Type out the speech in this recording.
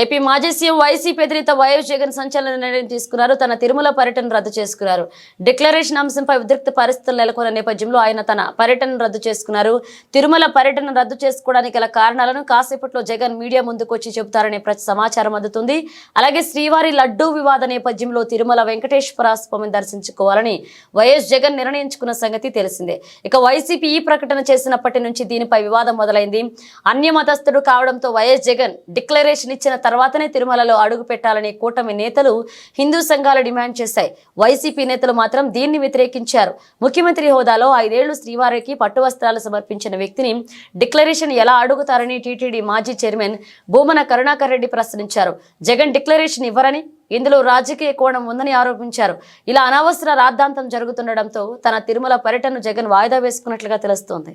AP మాజీ CM YCP అధినేత YS Jagan సంచలన నిర్ణయం తీసుకున్నారు. తన తిరుమల పర్యటన రద్దు చేసుకున్నారు. డిక్లరేషన్ అంశంపై ఉద్రిక్త పరిస్థితులు నెలకొన్న నేపథ్యంలో ఆయన తన పర్యటన రద్దు చేసుకున్నారు. తిరుమల పర్యటన రద్దు చేసుకోవడానికి గల కారణాలను కాసేపట్లో జగన్ మీడియా ముందుకు వచ్చి చెబుతారనే సమాచారం అందుతుంది. అలాగే శ్రీవారి లడ్డూ వివాద నేపథ్యంలో తిరుమల వెంకటేశ్వర స్వామిని దర్శించుకోవాలని వైఎస్ జగన్ నిర్ణయించుకున్న సంగతి తెలిసిందే. ఇక వైసీపీ ఈ ప్రకటన చేసినప్పటి నుంచి దీనిపై వివాదం మొదలైంది. అన్యమతస్థుడు కావడంతో వైఎస్ జగన్ డిక్లరేషన్ ఇచ్చిన తర్వాతనే తిరుమలలో అడుగు పెట్టాలని కూటమి నేతలు, హిందూ సంఘాలు డిమాండ్ చేశాయి. వైసీపీ నేతలు మాత్రం దీన్ని వ్యతిరేకించారు. ముఖ్యమంత్రి హోదాలో 5 ఏళ్లు శ్రీవారికి పట్టు వస్త్రాలు సమర్పించిన వ్యక్తిని డిక్లరేషన్ ఎలా అడుగుతారని టీటీడీ మాజీ చైర్మన్ భూమన కరుణాకర్ రెడ్డి ప్రశ్నించారు. జగన్ డిక్లరేషన్ ఇవ్వరని, ఇందులో రాజకీయ కోణం ఉందని ఆరోపించారు. ఇలా అనవసర రాద్ధాంతం జరుగుతుండటంతో తన తిరుమల పర్యటనను జగన్ వాయిదా వేసుకున్నట్లుగా తెలుస్తోంది.